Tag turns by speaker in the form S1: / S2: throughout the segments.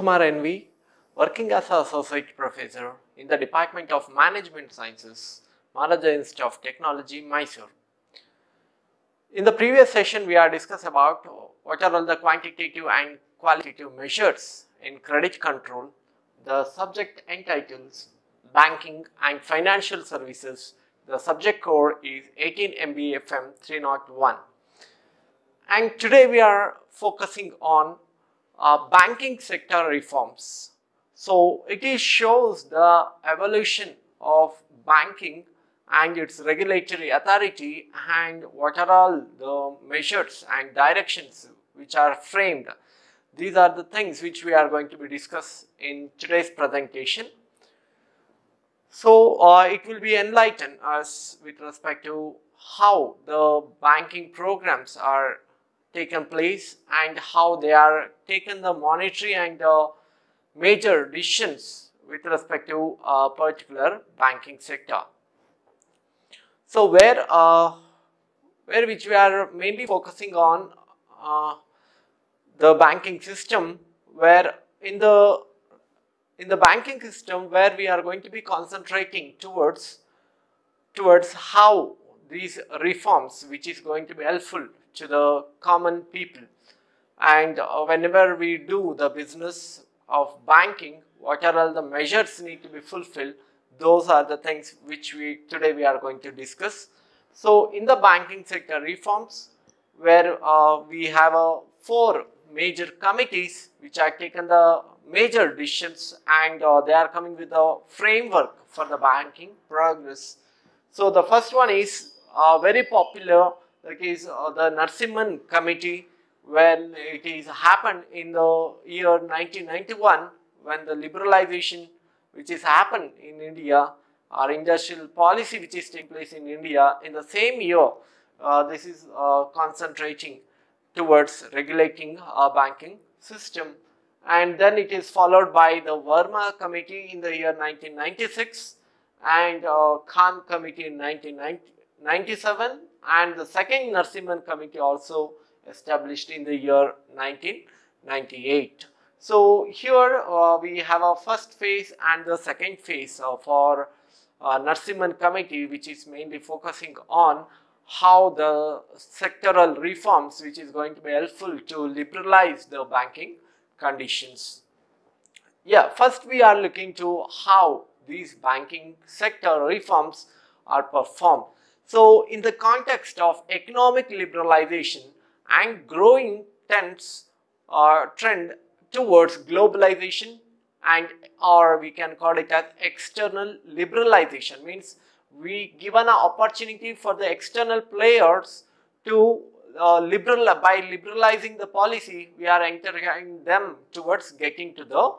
S1: Kumar NV, working as an associate professor in the Department of Management Sciences, Maharaja Institute of Technology, Mysore. In the previous session, we are discussed about what are all the quantitative and qualitative measures in credit control. The subject entitles Banking and Financial Services. The subject core is 18 MB FM 301. And today we are focusing on banking sector reforms. So it shows the evolution of banking and its regulatory authority and what are all the measures and directions which are framed. These are the things which we are going to be discussed in today's presentation. So it will be enlighten us with respect to how the banking programs are taken place and how they are taken the monetary and major decisions with respect to a particular banking sector. So which we are mainly focusing on the banking system, where in the banking system where we are going to be concentrating towards how these reforms which is going to be helpful to the common people, and whenever we do the business of banking, what are all the measures need to be fulfilled. Those are the things which today we are going to discuss. So in the banking sector reforms, where we have 4 major committees which are taken the major decisions, and they are coming with a framework for the banking progress. So the first one is very popular, that is the Narasimhan committee, when it is happened in the year 1991, when the liberalization which is happened in India, or industrial policy which is taking place in India, in the same year, this is concentrating towards regulating our banking system. And then it is followed by the Verma committee in the year 1996, and Khan committee in 1997, and the second Narasimhan committee also established in the year 1998. So here we have a first phase and the second phase for Narasimhan committee, which is mainly focusing on how the sectoral reforms which is going to be helpful to liberalize the banking conditions. Yeah, first we are looking to how these banking sector reforms are performed. So in the context of economic liberalization and growing trend towards globalization, and or we can call it as external liberalization, means we given an opportunity for the external players to by liberalizing the policy, we are entering them towards getting to the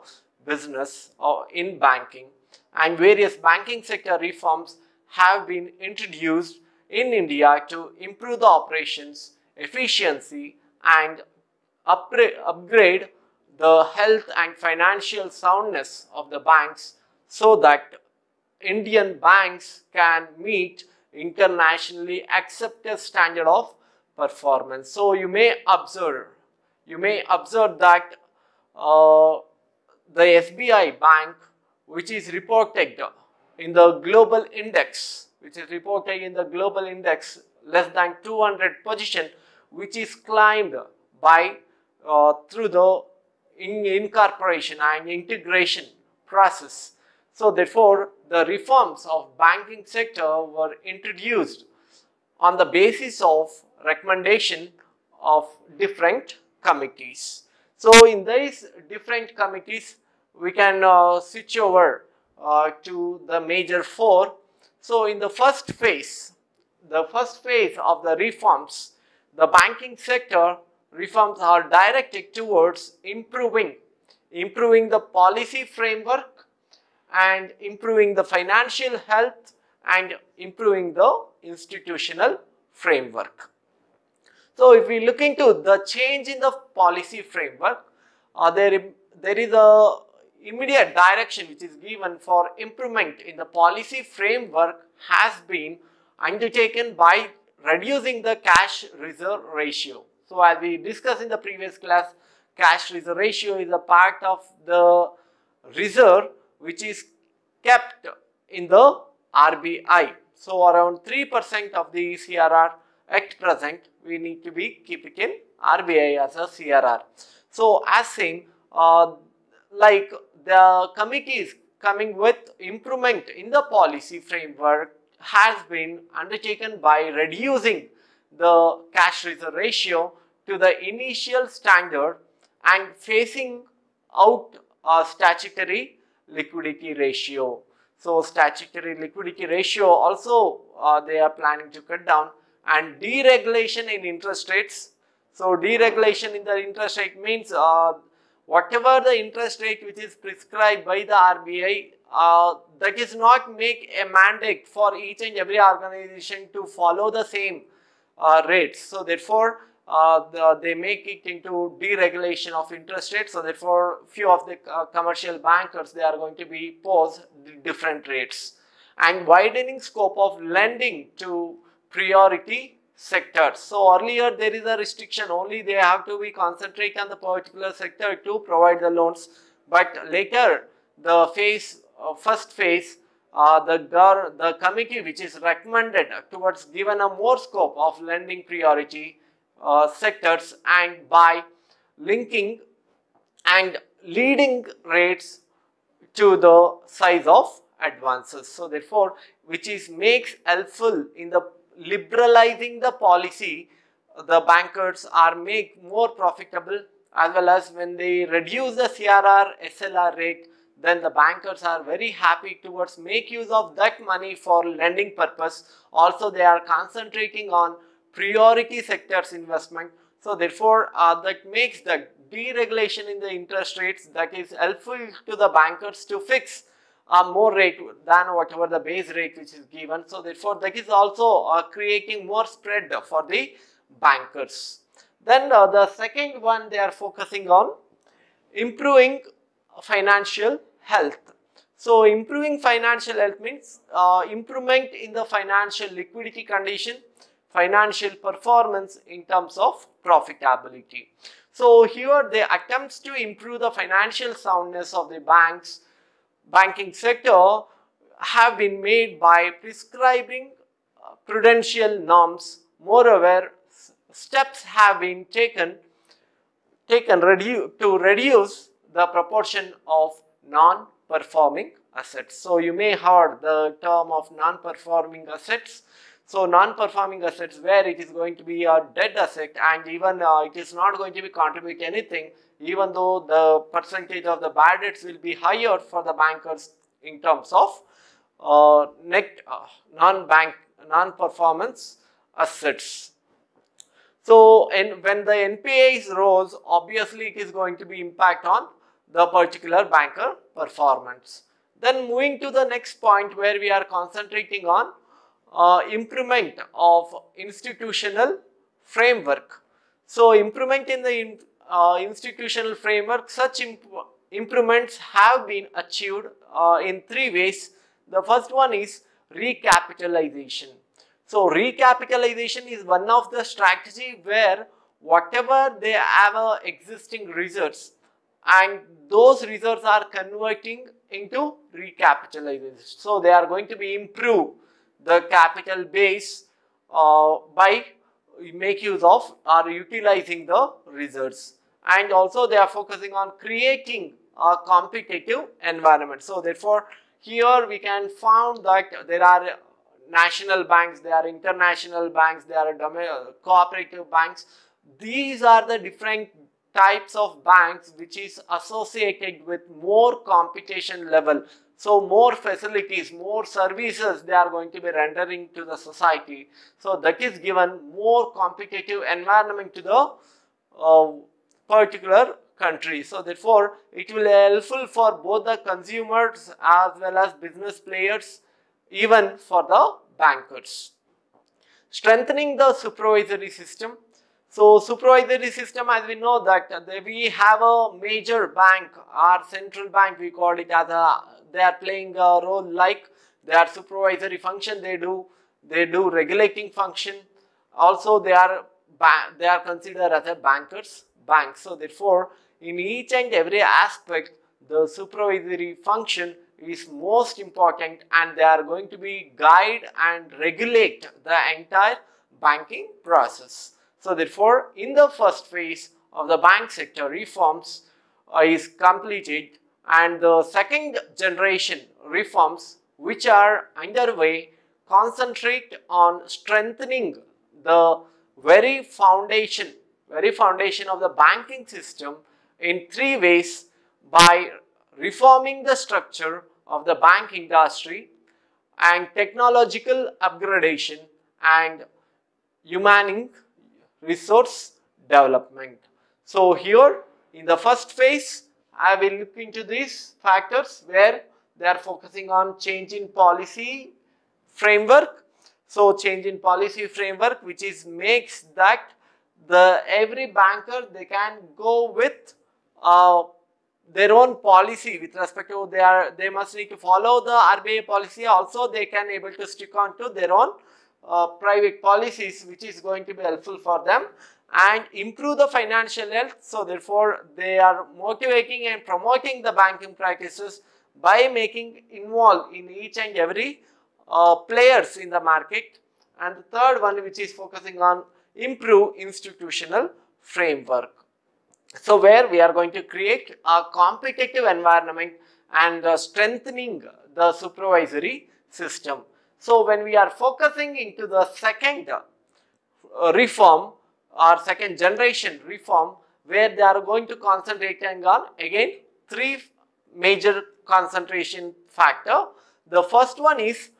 S1: business in banking, and various banking sector reforms have been introduced in India to improve the operations efficiency and upgrade the health and financial soundness of the banks, so that Indian banks can meet internationally accepted standard of performance. So you may observe that the SBI bank, which is reported in the global index, less than 200 position, which is climbed by through the incorporation and integration process. So therefore, the reforms of banking sector were introduced on the basis of recommendation of different committees. So in these different committees, we can switch over to the major 4. So in the first phase of the reforms, the banking sector reforms are directed towards improving the policy framework and improving the financial health and improving the institutional framework. So if we look into the change in the policy framework, there is a immediate direction which is given for improvement in the policy framework has been undertaken by reducing the cash reserve ratio. So as we discussed in the previous class, cash reserve ratio is a part of the reserve which is kept in the RBI. So around 3% of the CRR at present we need to be keeping in RBI as a CRR. So as same, like the committee is coming with improvement in the policy framework has been undertaken by reducing the cash reserve ratio to the initial standard and phasing out a statutory liquidity ratio. So statutory liquidity ratio also they are planning to cut down, and deregulation in interest rates. So deregulation in the interest rate means whatever the interest rate which is prescribed by the RBI, that is not make a mandate for each and every organization to follow the same rates. So therefore, they make it into deregulation of interest rates. So therefore, few of the commercial bankers, they are going to be posed different rates, and widening scope of lending to priority sectors. So earlier there is a restriction, only they have to be concentrate on the particular sector to provide the loans, but later the first phase, the committee which is recommended towards given a more scope of lending priority sectors, and by linking and leading rates to the size of advances. So therefore, which is makes helpful in the liberalizing the policy, the bankers are make more profitable, as well as when they reduce the CRR SLR rate, then the bankers are very happy towards make use of that money for lending purpose. Also they are concentrating on priority sectors investment. So therefore that makes the deregulation in the interest rates that is helpful to the bankers to fix more rate than whatever the base rate which is given. So therefore that is also creating more spread for the bankers. Then the second one, they are focusing on improving financial health. So improving financial health means improvement in the financial liquidity condition, financial performance in terms of profitability. So here the attempts to improve the financial soundness of the banking sector have been made by prescribing prudential norms. Moreover, steps have been taken to reduce the proportion of non-performing assets. So you may heard the term of non-performing assets. So non-performing assets where it is going to be a dead asset, and even it is not going to be contribute anything, even though the percentage of the bad debts will be higher for the bankers in terms of net non-performance assets. So when the NPAs rose, obviously it is going to be impact on the particular banker performance. Then moving to the next point where we are concentrating on improvement of institutional framework. So improvement in the institutional framework, such improvements have been achieved in three ways. The first one is recapitalization. So recapitalization is one of the strategy where whatever they have existing reserves, and those reserves are converting into recapitalization. So they are going to be improve the capital base by make use of or utilizing the reserves, and also they are focusing on creating a competitive environment. So therefore here we can found that there are national banks, there are international banks, there are cooperative banks. These are the different types of banks which is associated with more competition level. So more facilities, more services they are going to be rendering to the society. So that is given more competitive environment to the particular country. So therefore it will be helpful for both the consumers as well as business players, even for the bankers. Strengthening the supervisory system. So supervisory system, as we know that we have a major bank, our central bank, we call it as a, they are playing a role like they are supervisory function, they do regulating function. Also they are considered as a bank. So therefore in each and every aspect, the supervisory function is most important, and they are going to be guide and regulate the entire banking process. So therefore, in the first phase of the bank sector, reforms is completed, and the second generation reforms which are underway concentrate on strengthening the very foundation of the banking system in three ways: by reforming the structure of the bank industry, and technological upgradation, and human resource development. So here in the first phase, I will look into these factors where they are focusing on change in policy framework. So change in policy framework, which is makes that every banker, they can go with their own policy with respect to they must need to follow the RBI policy. Also they can able to stick on to their own private policies, which is going to be helpful for them and improve the financial health. So therefore they are motivating and promoting the banking practices by making involved in each and every players in the market. And the third one, which is focusing on improve institutional framework. So where we are going to create a competitive environment and strengthening the supervisory system. So when we are focusing into the second reform or second generation reform, where they are going to concentrate on again three major concentration factor. The first one is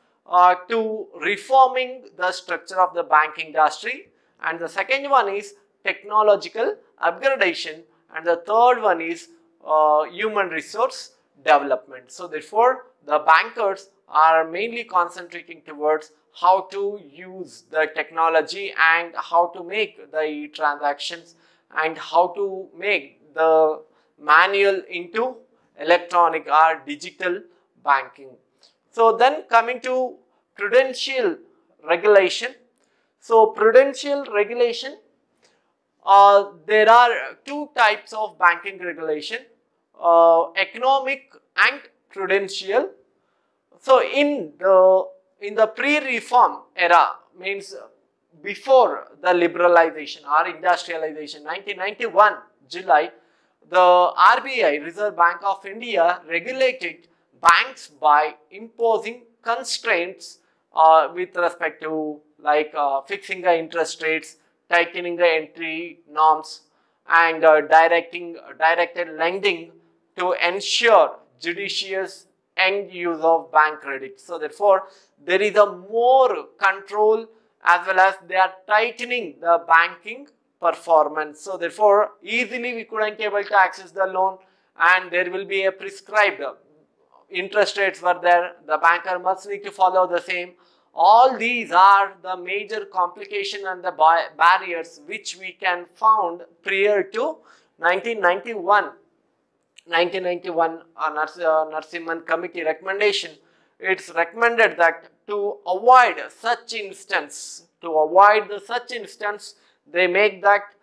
S1: to reforming the structure of the banking industry, and the second one is technological upgradation, and the third one is human resource development. So therefore the bankers are mainly concentrating towards how to use the technology and how to make the transactions and how to make the manual into electronic or digital banking. So then coming to Prudential Regulation. So Prudential Regulation, there are two types of banking regulation, economic and prudential. So in the pre-reform era, means before the liberalization or industrialization, 1991 July, the RBI, Reserve Bank of India, regulated banks by imposing constraints with respect to like fixing the interest rates, tightening the entry norms, and directed lending to ensure judicious end use of bank credit. So therefore there is a more control, as well as they are tightening the banking performance. So therefore easily we couldn't able to access the loan, and there will be a prescribed interest rates were there. The banker must need to follow the same. All these are the major complication and the barriers which we can found prior to 1991 Narasimhan committee recommendation. It's recommended that to avoid such instance, they make that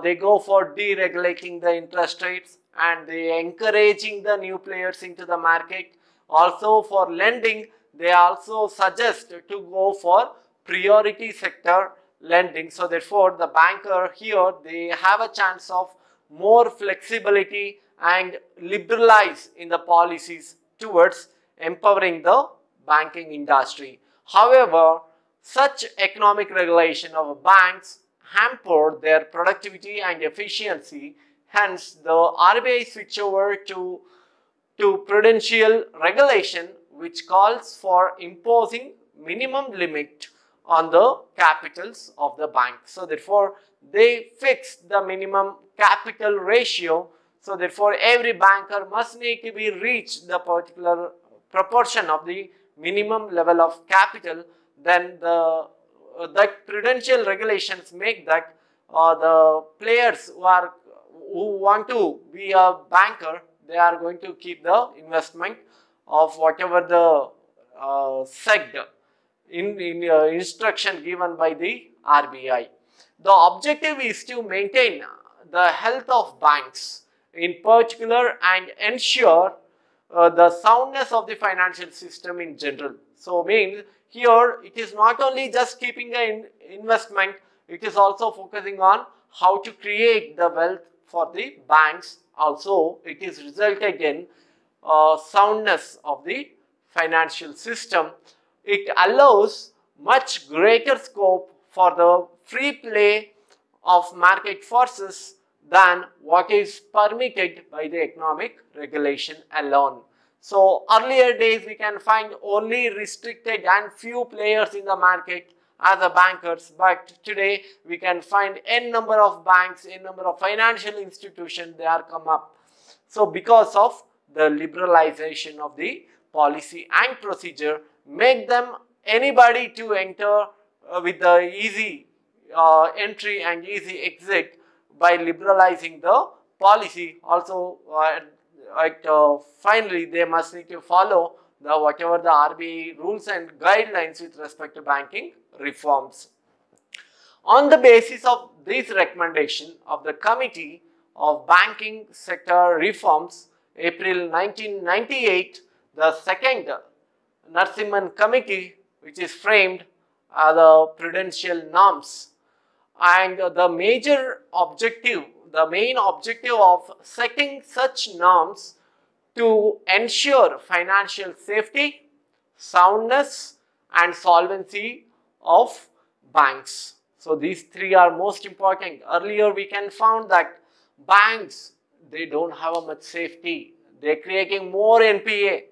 S1: they go for deregulating the interest rates, and they encouraging the new players into the market. Also for lending, they also suggest to go for priority sector lending. So therefore the banker here, they have a chance of more flexibility and liberalize in the policies towards empowering the banking industry. However, such economic regulation of banks hampered their productivity and efficiency. Hence the RBI switch over to Prudential Regulation, which calls for imposing minimum limit on the capitals of the bank. So therefore they fixed the minimum capital ratio. So therefore every banker must need to be reached the particular proportion of the minimum level of capital. Then that prudential regulations make that the players who want to be a banker, they are going to keep the investment of whatever the said in instruction given by the RBI. The objective is to maintain the health of banks in particular and ensure the soundness of the financial system in general. So means here it is not only just keeping an investment, it is also focusing on how to create the wealth for the banks. Also it is resulted in soundness of the financial system. It allows much greater scope for the free play of market forces than what is permitted by the economic regulation alone. So earlier days we can find only restricted and few players in the market as the bankers, but today we can find n number of banks, n number of financial institutions, they are come up. So because of the liberalization of the policy and procedure, make them anybody to enter with the easy entry and easy exit by liberalizing the policy. Also finally they must need to follow the whatever the RBI rules and guidelines with respect to banking reforms. On the basis of this recommendation of the Committee of Banking Sector Reforms, April 1998, the second Narasimhan Committee, which is framed as the Prudential Norms, and the major objective, the main objective of setting such norms to ensure financial safety, soundness and solvency of banks. So these three are most important. Earlier we can found that banks, they don't have much safety. They are creating more NPA.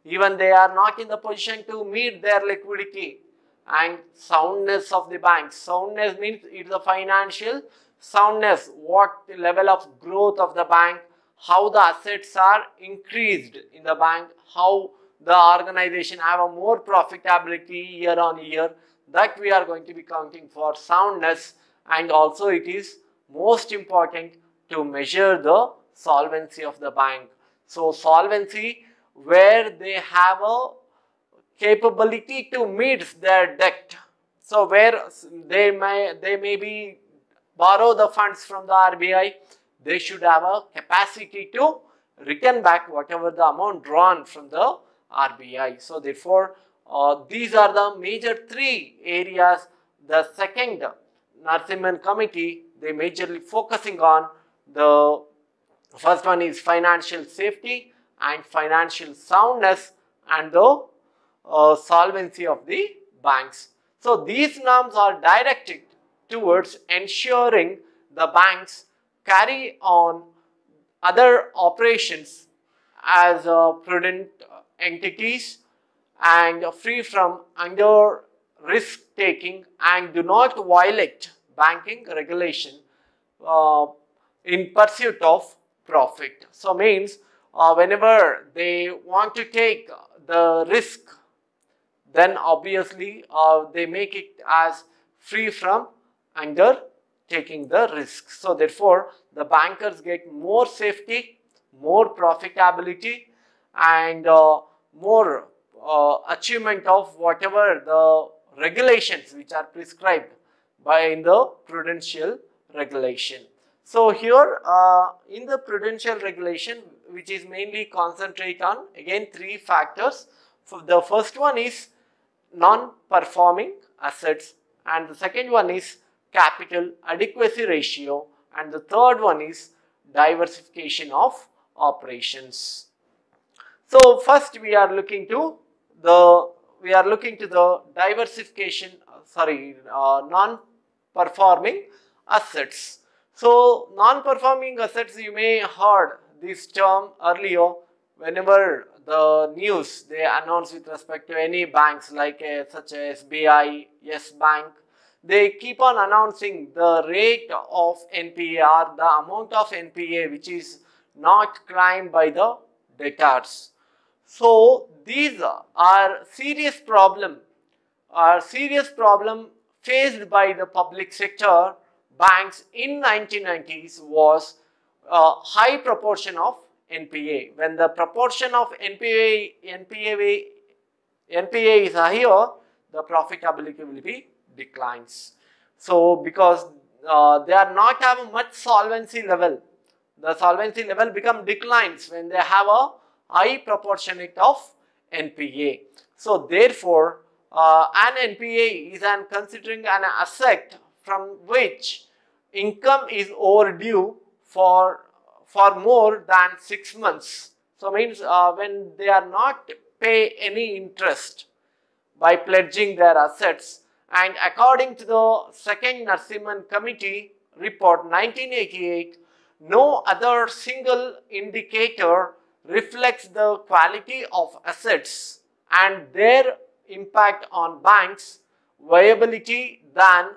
S1: Even they are not in the position to meet their liquidity and soundness of the banks. Soundness means it's the financial soundness, what the level of growth of the bank, how the assets are increased in the bank, how the organization have a more profitability year on year, that we are going to be counting for soundness. And also it is most important to measure the solvency of the bank. So solvency where they have a capability to meet their debt. So where they may be borrow the funds from the RBI, they should have a capacity to return back whatever the amount drawn from the RBI. So therefore, these are the major three areas the second Narasimhan Committee, they majorly focusing on. The first one is financial safety and financial soundness and the solvency of the banks. So these norms are directed towards ensuring the banks carry on other operations as prudent entities and free from under risk taking and do not violate banking regulation in pursuit of profit. So means whenever they want to take the risk, then obviously they make it as free from under taking the risk. So therefore the bankers get more safety, more profitability and more achievement of whatever the regulations which are prescribed by in the Prudential Regulation. So here in the Prudential Regulation, which is mainly concentrate on again three factors. The first one is non-performing assets, and the second one is capital adequacy ratio, and the third one is diversification of operations. So first we are looking to the diversification, non-performing assets. So non-performing assets, you may heard this term earlier whenever the news they announce with respect to any banks like such as SBI, Yes Bank, they keep on announcing the rate of NPA or the amount of NPA which is not claimed by the debtors. So these are serious problem faced by the public sector banks in 1990s was a high proportion of NPA. When the proportion of NPA is higher, the profitability will be declines. So because they are not having much solvency level, the solvency level declines when they have a high proportionate of NPA. So therefore, an NPA is considering an asset from which income is overdue for more than 6 months. So means when they are not pay any interest by pledging their assets, and according to the second Narasimhan Committee report 1988, no other single indicator reflects the quality of assets and their impact on banks' viability than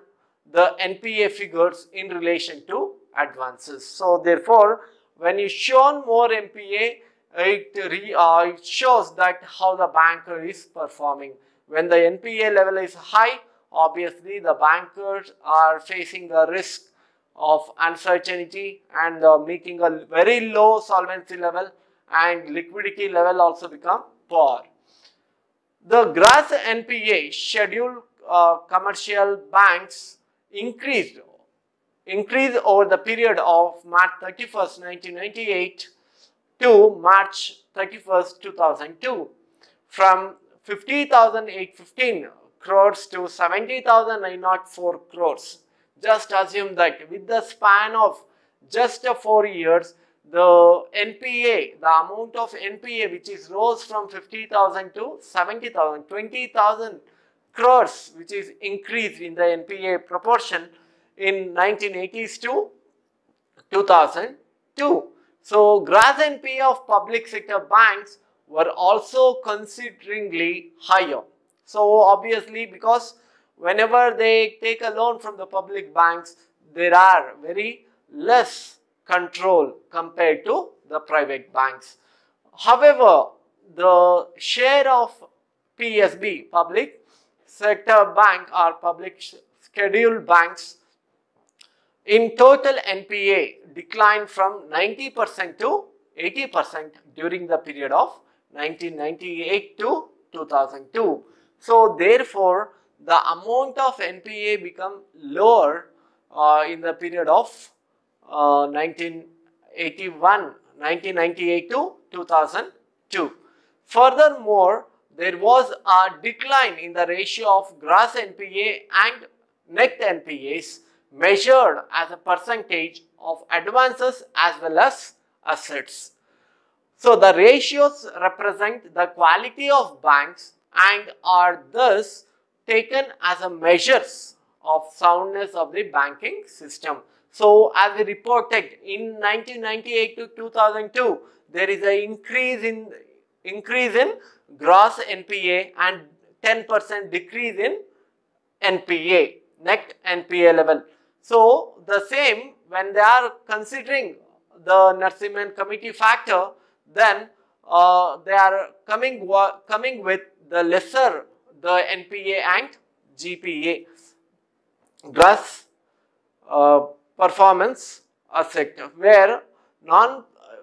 S1: the NPA figures in relation to advances. So therefore, when you show more NPA, it shows that how the banker is performing. When the NPA level is high, obviously the bankers are facing the risk of uncertainty and making a very low solvency level, and liquidity level also become poor. The gross NPA scheduled commercial banks increased over the period of March 31st, 1998 to March 31st, 2002 from 50,815 crores to 70,904 crores. Just assume that with the span of just 4 years, the NPA, the amount of NPA which is rose from 50,000 to 70,000, 20,000 crores, which is increased in the NPA proportion in 1980s to 2002. So gross NPA of public sector banks were also considerably higher. So obviously, because whenever they take a loan from the public banks, there are very less control compared to the private banks. However, the share of PSB, public sector bank or public scheduled banks, in total NPA declined from 90% to 80% during the period of 1998 to 2002. So therefore, the amount of NPA become lower in the period of 1998 to 2002. Furthermore, there was a decline in the ratio of gross NPA and net NPAs measured as a percentage of advances as well as assets. So the ratios represent the quality of banks and are thus taken as a measures of soundness of the banking system. So as we reported in 1998 to 2002, there is an increase in gross NPA and 10% decrease in NPA, net NPA level. So the same, when they are considering the Narasimhan Committee factor, then they are coming with the lesser the NPA and GPA, gross performance asset, where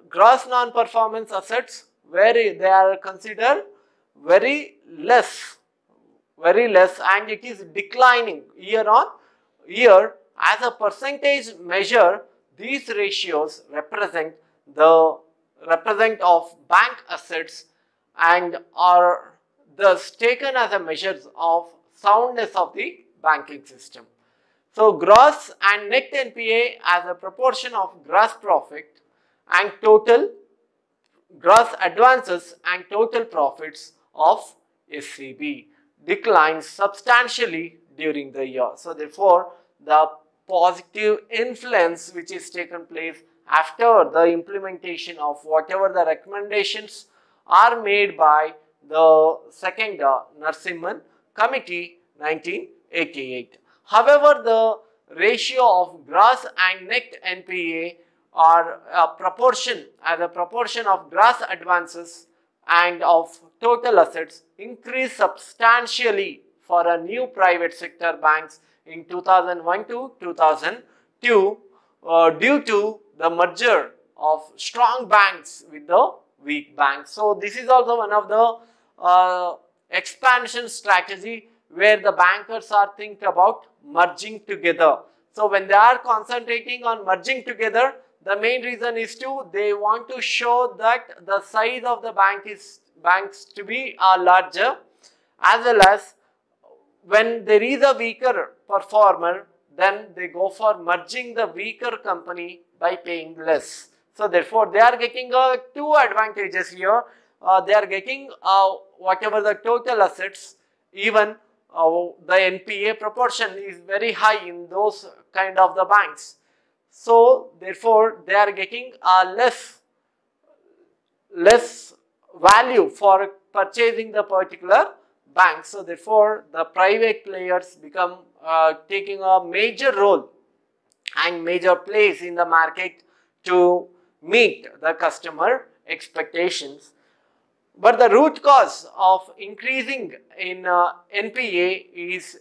S1: gross non-performance assets, where they are considered very less, and it is declining year on year. As a percentage measure, these ratios represent of bank assets and are thus taken as a measures of soundness of the banking system. So gross and net NPA as a proportion of gross profit and total gross advances and total profits of SCB declines substantially during the year. So therefore, the positive influence which is taken place after the implementation of whatever the recommendations are made by the second Narasimhan Committee 1988. However, the ratio of gross and net NPA are a proportion of gross advances and of total assets increased substantially for a new private sector banks in 2001 to 2002 due to the merger of strong banks with the weak banks. So this is also one of the expansion strategy where the bankers are thinking about merging together. So when they are concentrating on merging together, The main reason is they want to show that the size of the banks to be larger, as well as when there is a weaker performer, then they go for merging the weaker company by paying less. So therefore, they are getting two advantages here. They are getting whatever the total assets, even the NPA proportion is very high in those kind of the banks. So therefore, they are getting less value for purchasing the particular bank. So therefore, the private players become taking a major role and major place in the market to meet the customer expectations. But the root cause of increasing in NPA is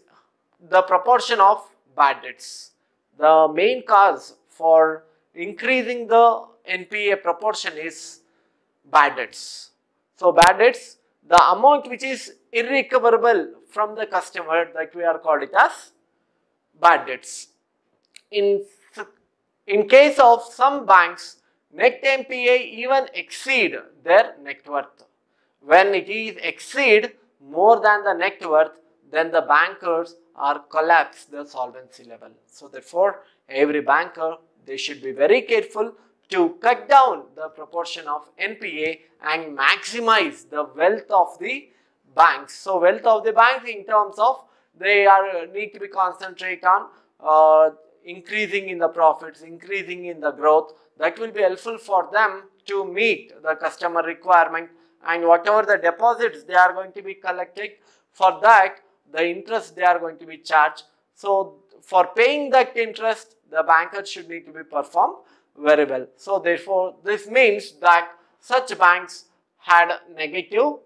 S1: the proportion of bad debts. The main cause for increasing the NPA proportion is bad debts. So bad debts, the amount which is irrecoverable from the customer, that we are called it as bad debts. In case of some banks, net NPA even exceed their net worth. When it is exceed more than the net worth, then the bankers are collapse the solvency level. So therefore, every banker, they should be very careful to cut down the proportion of NPA and maximize the wealth of the banks. So wealth of the banks in terms of they need to be concentrate on increasing in the profits, increasing in the growth. That will be helpful for them to meet the customer requirement, and whatever the deposits they are going to be collected, for that the interest they are going to be charged. So for paying that interest, the bankers should need to be performed very well. So therefore, this means that such banks had negative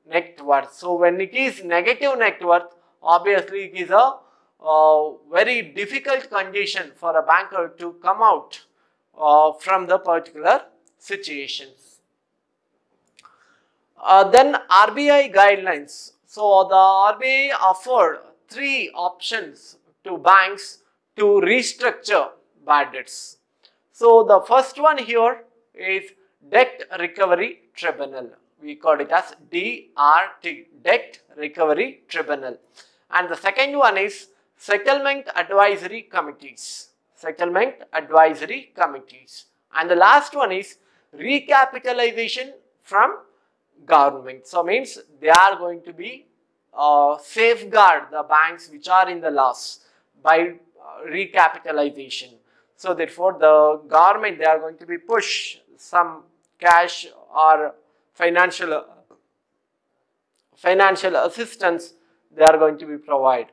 S1: net worth. So when it is negative net worth, obviously it is a very difficult condition for a banker to come out from the particular situations. Then RBI guidelines. So the RBI offered 3 options to banks to restructure bad debts. So the first one here is Debt Recovery Tribunal. We call it as DRT, Debt Recovery Tribunal. And the second one is Settlement Advisory Committees. Settlement Advisory Committees. And the last one is Recapitalization from Government. So means they are going to be safeguard the banks which are in the loss by recapitalization. So therefore, the government, they are going to be push some cash or financial assistance they are going to be provide.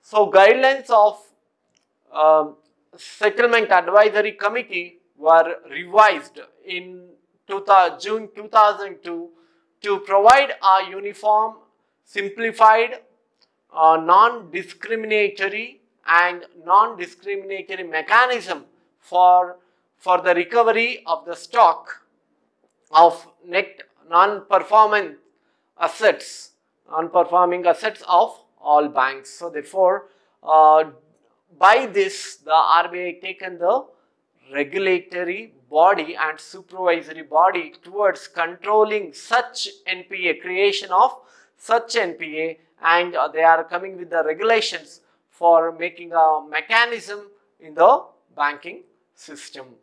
S1: So guidelines of Settlement Advisory Committee were revised in June 2002 to provide a uniform, simplified, non-discriminatory and non-discriminatory mechanism for the recovery of the stock of net non-performing assets of all banks. So therefore, by this, the RBI taken the regulatory body and supervisory body towards controlling such NPA, creation of such NPA, and they are coming with the regulations for making a mechanism in the banking system.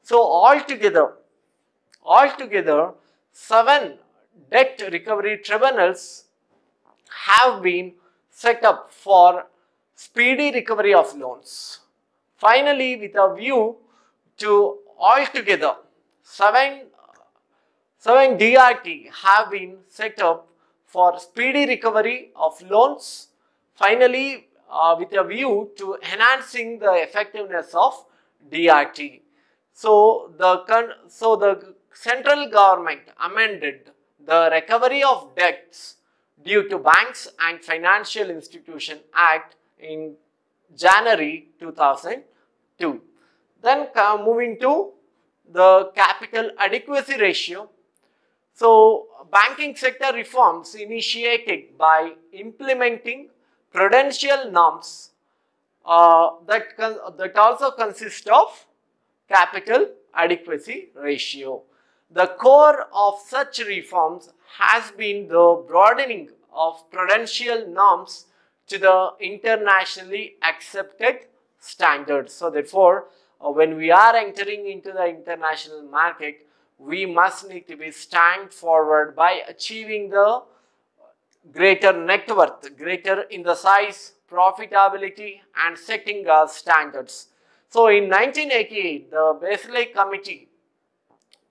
S1: So altogether 7 debt recovery tribunals have been set up for speedy recovery of loans. Finally, with a view to altogether 7 DRT have been set up for speedy recovery of loans. Finally, with a view to enhancing the effectiveness of DRT. So the central government amended the Recovery of Debts Due to Banks and Financial Institution Act in January 2002. Then moving to the capital adequacy ratio. So banking sector reforms initiated by implementing Prudential Norms that also consist of capital adequacy ratio. The core of such reforms has been the broadening of prudential norms to the internationally accepted standards. So therefore, when we are entering into the international market, we must need to be stand forward by achieving the greater net worth, greater in the size, profitability, and setting standards. So in 1988, the Basel Committee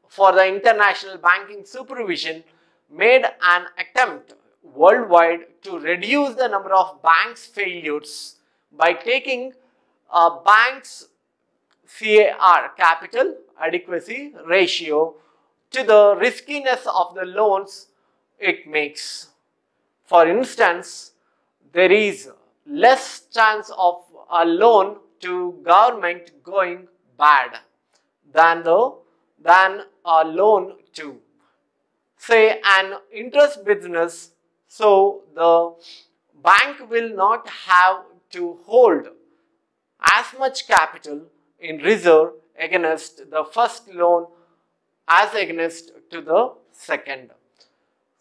S1: for the International Banking Supervision made an attempt worldwide to reduce the number of banks failures by taking a bank's CAR, capital adequacy ratio, to the riskiness of the loans it makes. For instance, there is less chance of a loan to government going bad than a loan to, say, an interest business. So the bank will not have to hold as much capital in reserve against the first loan as against to the second.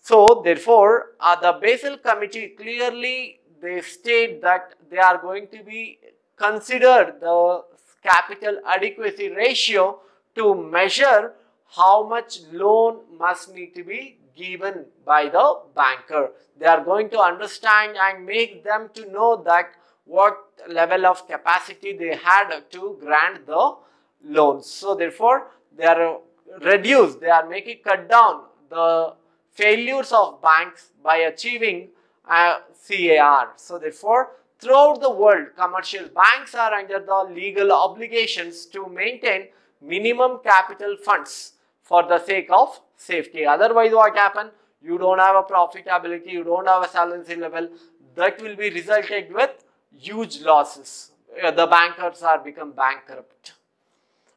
S1: So therefore, the Basel Committee clearly they state that they are going to be consider the capital adequacy ratio to measure how much loan must need to be given by the banker. They are going to understand and make them to know that what level of capacity they had to grant the loans. So therefore, they are reduced, they are making cut down the failures of banks by achieving CAR. So therefore, throughout the world, commercial banks are under the legal obligations to maintain minimum capital funds for the sake of safety. Otherwise, what happen? You don't have a profitability, you don't have a solvency level, that will be resulted with huge losses. The bankers are become bankrupt,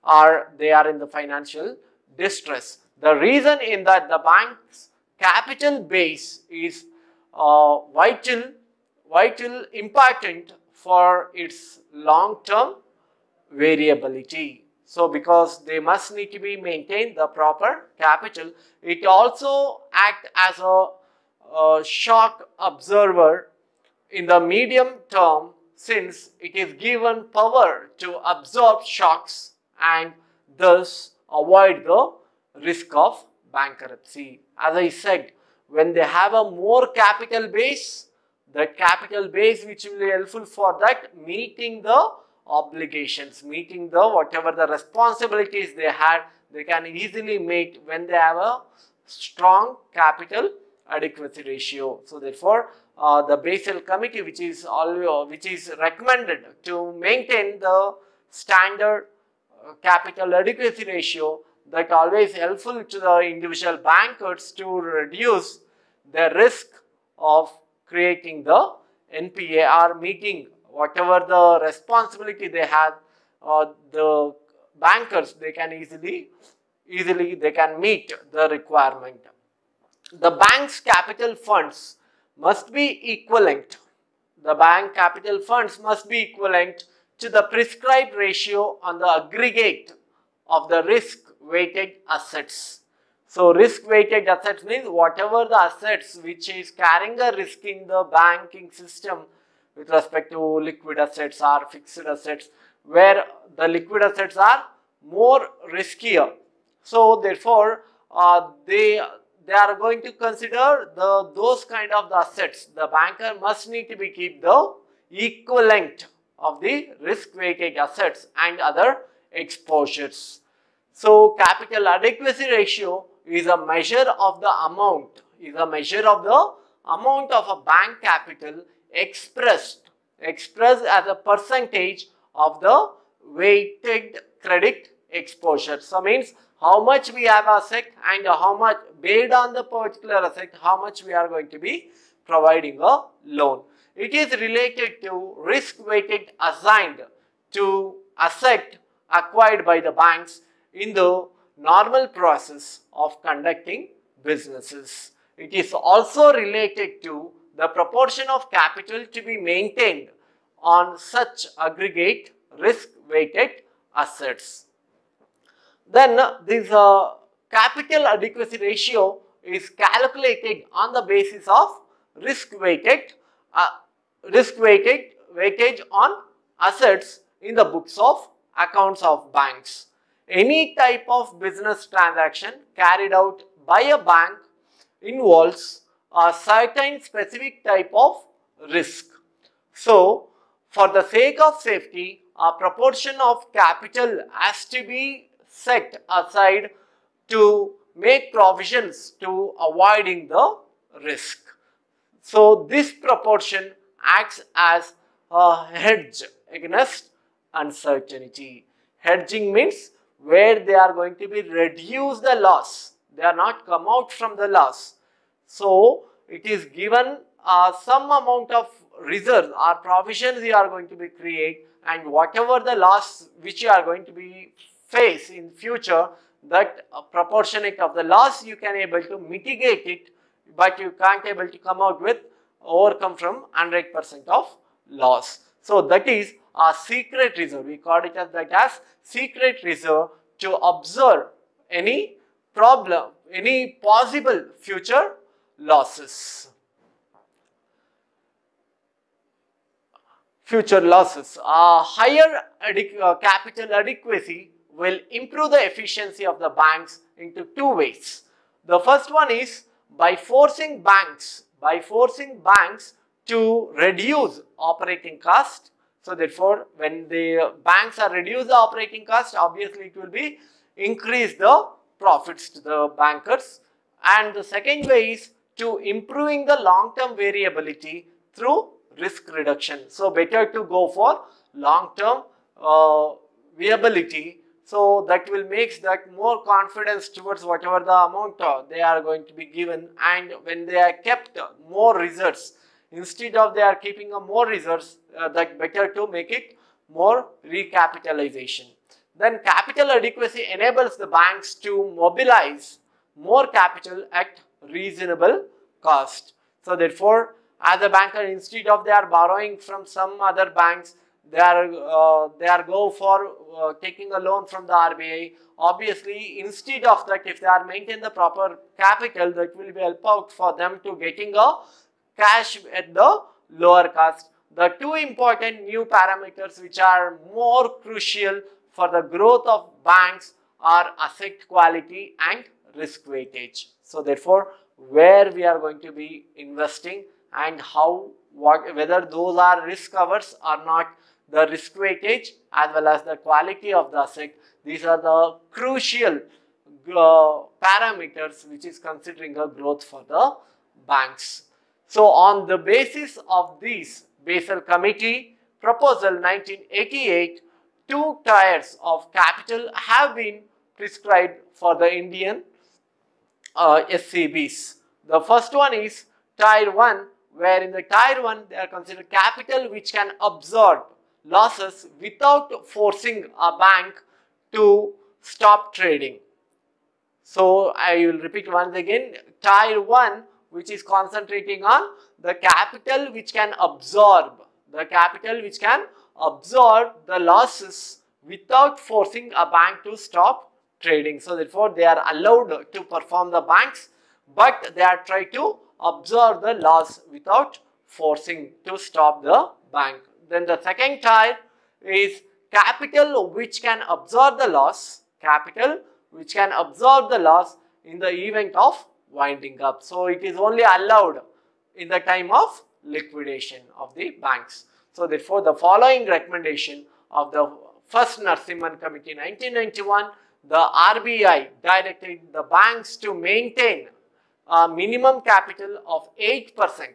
S1: or they are in the financial distress. The reason in that the bank's capital base is vital important for its long-term variability. So because they must need to be maintained the proper capital, it also act as a shock absorber in the medium term, since it is given power to absorb shocks and thus avoid the risk of bankruptcy. As I said, when they have a more capital base, that capital base which will be helpful for that meeting the obligations, meeting the whatever the responsibilities they had, they can easily meet when they have a strong capital adequacy ratio. So therefore, the Basel Committee, which is recommended to maintain the standard capital adequacy ratio, that always helpful to the individual bankers to reduce the risk of creating the NPA or meeting whatever the responsibility they have. The bankers, they can easily they can meet the requirement. The bank's capital funds must be equivalent. The bank capital funds must be equivalent to the prescribed ratio on the aggregate of the risk-weighted assets. So risk-weighted assets means whatever the assets which is carrying a risk in the banking system with respect to liquid assets or fixed assets, where the liquid assets are more riskier. So therefore, they are going to consider those kind of the assets. The banker must need to be keep the equivalent of the risk-weighted assets and other exposures. So capital adequacy ratio is a measure of the amount, of a bank capital expressed as a percentage of the weighted credit exposure. So means how much we have asset and how much based on the particular asset, how much we are going to be providing a loan. It is related to risk weighted assigned to asset acquired by the banks in the normal process of conducting businesses. It is also related to the proportion of capital to be maintained on such aggregate risk weighted assets. Then this capital adequacy ratio is calculated on the basis of risk-weighted weightage on assets in the books of accounts of banks. Any type of business transaction carried out by a bank involves a certain specific type of risk. So, for the sake of safety, a proportion of capital has to be set aside to make provisions to avoiding the risk. So, this proportion acts as a hedge against uncertainty. Hedging means where they are going to be reduce the loss. They are not come out from the loss. So, it is given some amount of reserve or provisions you are going to be create, and whatever the loss which you are going to be face in future, that proportionate of the loss you can able to mitigate it, but you can't able to come out with overcome from 100% of loss. So that is a secret reserve. We call it as that as secret reserve to observe any problem, any possible future losses. Future losses. Higher capital adequacy will improve the efficiency of the banks into two ways. The first one is by forcing banks to reduce operating cost. So therefore, when the banks are reduce the operating cost, obviously it will be increase the profits to the bankers. And the second way is to improving the long-term variability through risk reduction. So better to go for long-term viability. So that will make that more confidence towards whatever the amount they are going to be given, and when they are kept more reserves, instead of they are keeping more reserves, that better to make it more recapitalization. Then capital adequacy enables the banks to mobilize more capital at reasonable cost. So therefore, as a banker, instead of they are borrowing from some other banks, they are go for taking a loan from the RBI. Obviously, instead of that, if they are maintain the proper capital, that will be help out for them to getting a cash at the lower cost. The two important new parameters which are more crucial for the growth of banks are asset quality and risk weightage. So therefore, where we are going to be investing and how, whether those are risk covers or not, the risk weightage as well as the quality of the asset, these are the crucial parameters which is considering a growth for the banks. So on the basis of this Basel Committee Proposal 1988, two tiers of capital have been prescribed for the Indian SCBs. The first one is Tier 1, where in the Tier 1 they are considered capital which can absorb losses without forcing a bank to stop trading. So I will repeat once again, Tier 1 which is concentrating on the capital which can absorb, the losses without forcing a bank to stop trading. So therefore, they are allowed to perform the banks, but they are trying to absorb the loss without forcing to stop the bank. Then the second tier is capital which can absorb the loss, in the event of winding up. So it is only allowed in the time of liquidation of the banks. So therefore, the following recommendation of the first Narasimhan Committee 1991, the RBI directed the banks to maintain a minimum capital of 8%,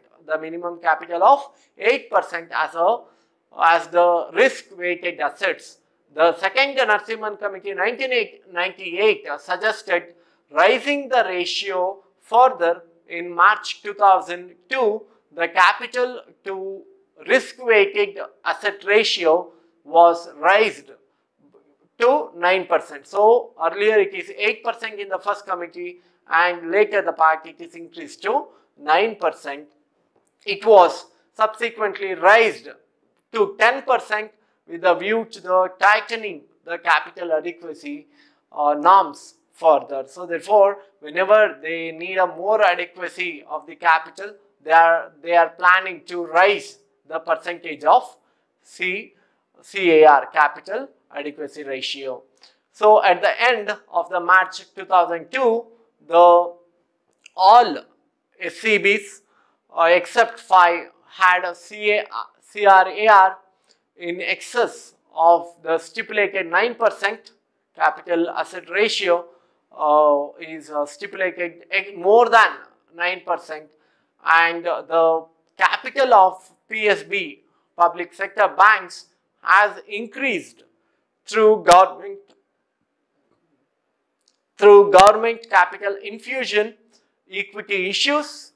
S1: as the risk-weighted assets. The second Narasimhan Committee 1998 suggested raising the ratio further. In March 2002, the capital to risk-weighted asset ratio was raised to 9%. So earlier it is 8% in the first committee, and later the part it is increased to 9%. It was subsequently raised to 10% with a view to the tightening the capital adequacy norms further. So therefore, whenever they need a more adequacy of the capital, they are planning to raise the percentage of CAR, capital adequacy ratio. So at the end of the March 2002, all SCBs except 5 had a CRAR in excess of the stipulated 9%. Capital asset ratio is stipulated more than 9%, and the capital of PSB, public sector banks, has increased through government capital infusion, equity issues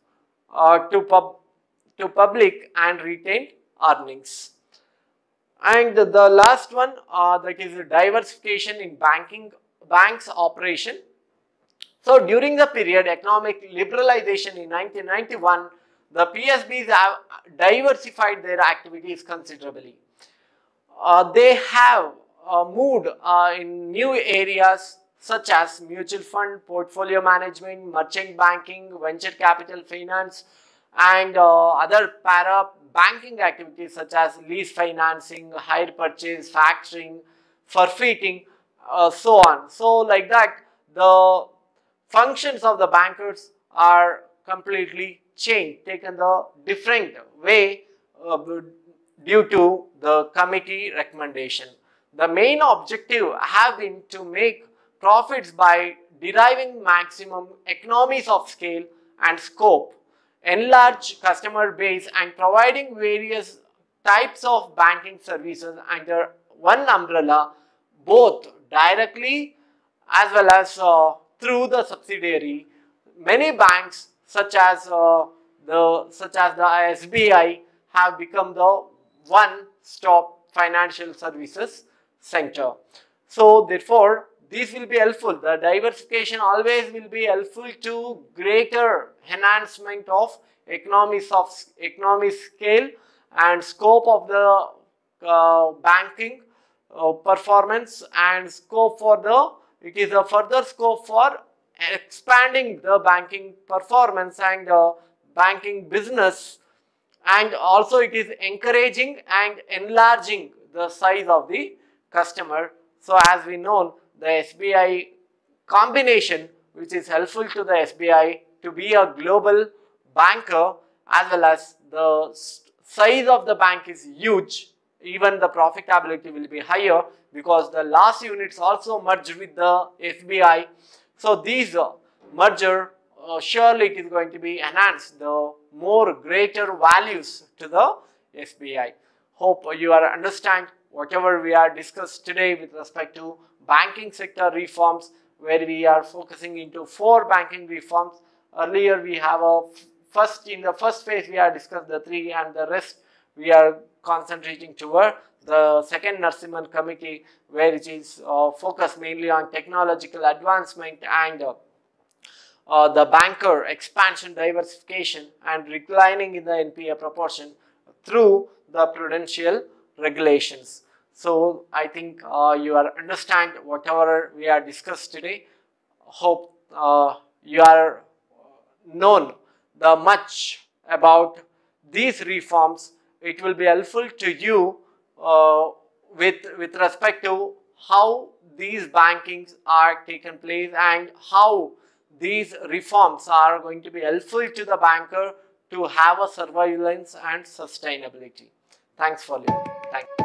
S1: to public and retained earnings. And the last one, that is diversification in banks operation. So during the period economic liberalization in 1991, the PSBs have diversified their activities considerably. They have moved in new areas such as mutual fund, portfolio management, merchant banking, venture capital finance, and other para banking activities such as lease financing, hire purchase, factoring, forfeiting, so on. So like that, the functions of the bankers are completely changed, taken the different way due to the committee recommendation. The main objective have been to make profits by deriving maximum economies of scale and scope, enlarge customer base, and providing various types of banking services under one umbrella, both directly as well as through the subsidiary. Many banks such as the SBI have become the one-stop financial services center. So therefore, this will be helpful. The diversification always will be helpful to greater enhancement of economies scale and scope of the banking performance, and scope for it is a further scope for expanding the banking performance and banking business, and also it is encouraging and enlarging the size of the customer. So as we know, the SBI combination, which is helpful to the SBI to be a global banker, as well as the size of the bank is huge, even the profitability will be higher because the last units also merged with the SBI. So these merger surely it is going to be enhanced the more greater values to the SBI. Hope you are understand whatever we are discussed today with respect to banking sector reforms, where we are focusing into 4 banking reforms. Earlier we have in the first phase we have discussed the 3, and the rest we are concentrating toward the second Narasimhan committee, where it is focused mainly on technological advancement and the banker expansion, diversification, and reclining in the NPA proportion through the prudential regulations. So I think you are understand whatever we are discussed today. Hope you are known the much about these reforms. It will be helpful to you with respect to how these bankings are taken place and how these reforms are going to be helpful to the banker to have a surveillance and sustainability. Thanks for listening. Thank you.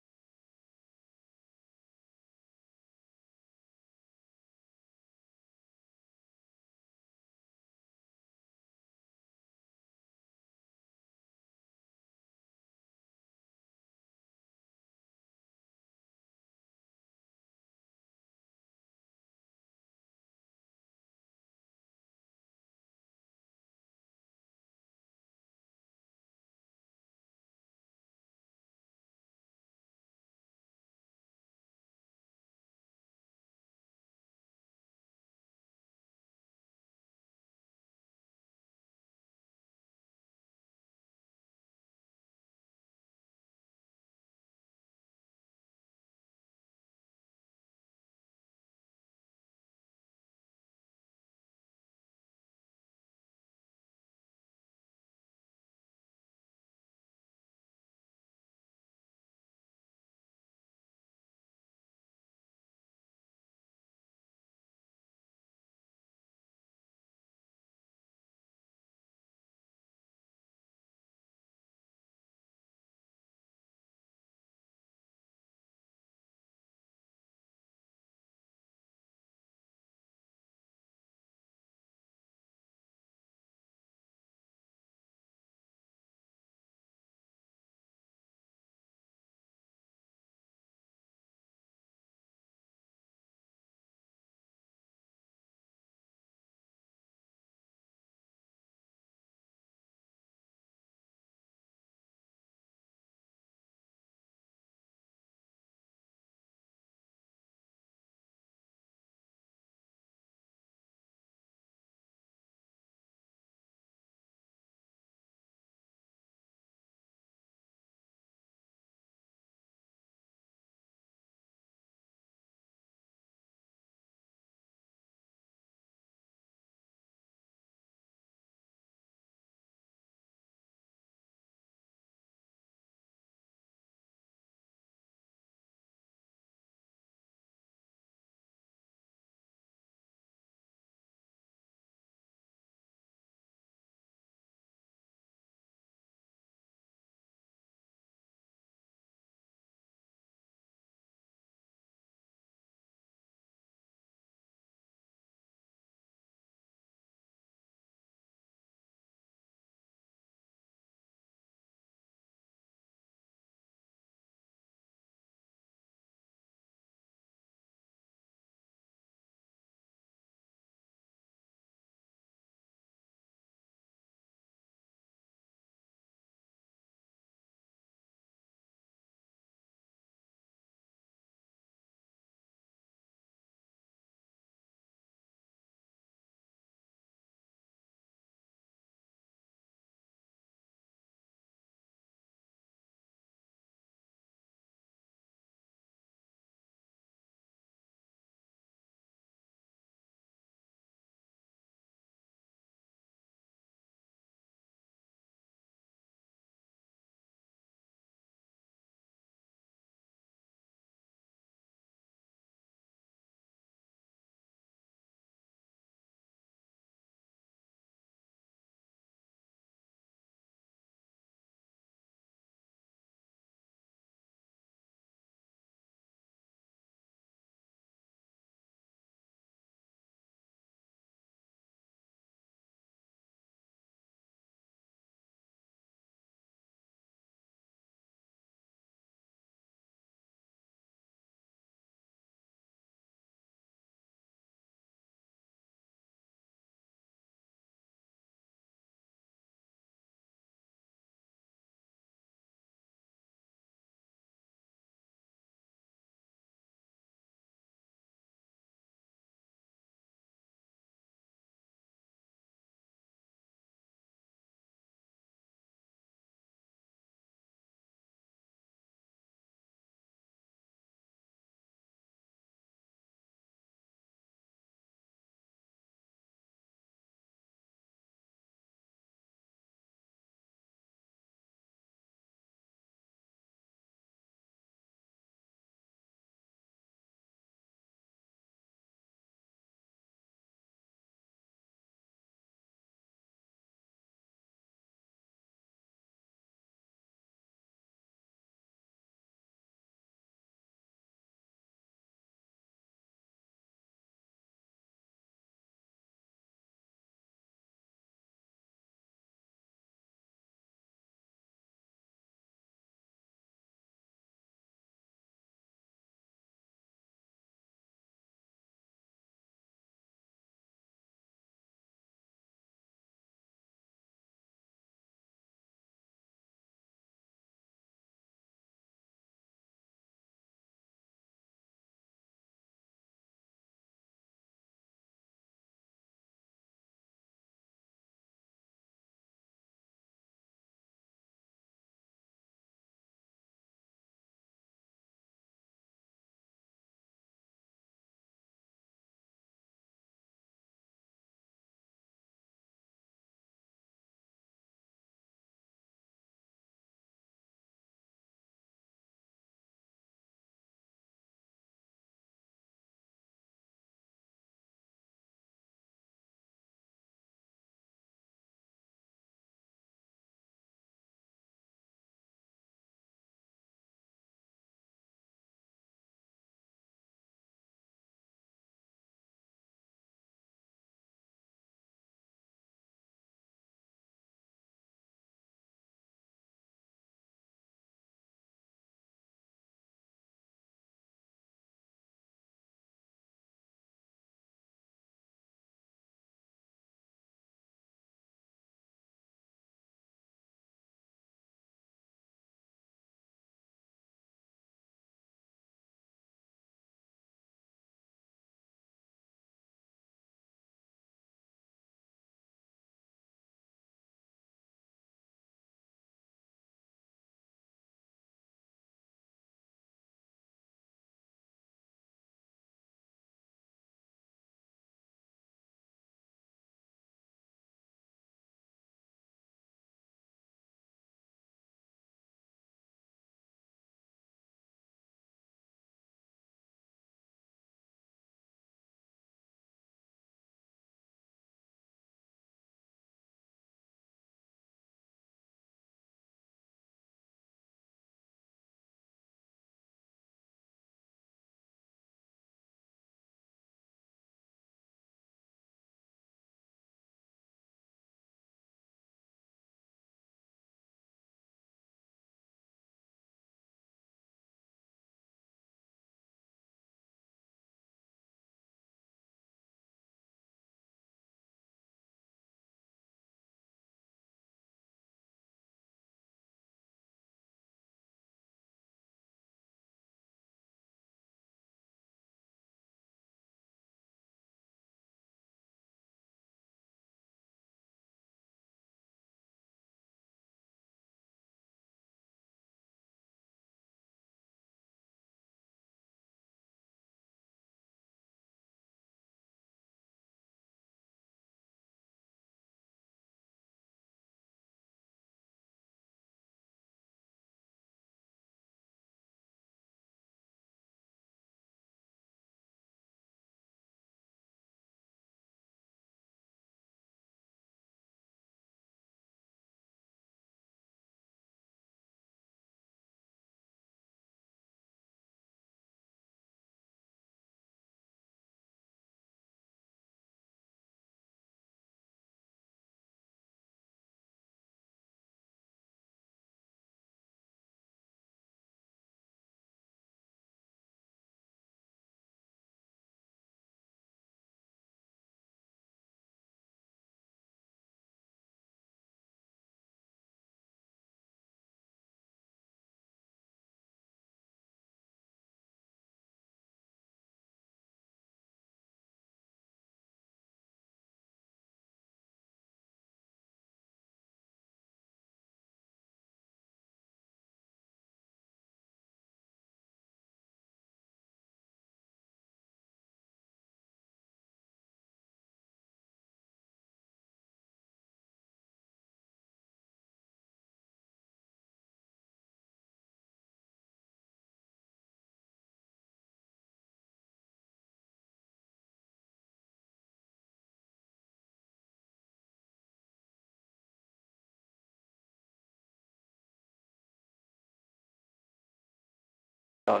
S1: all.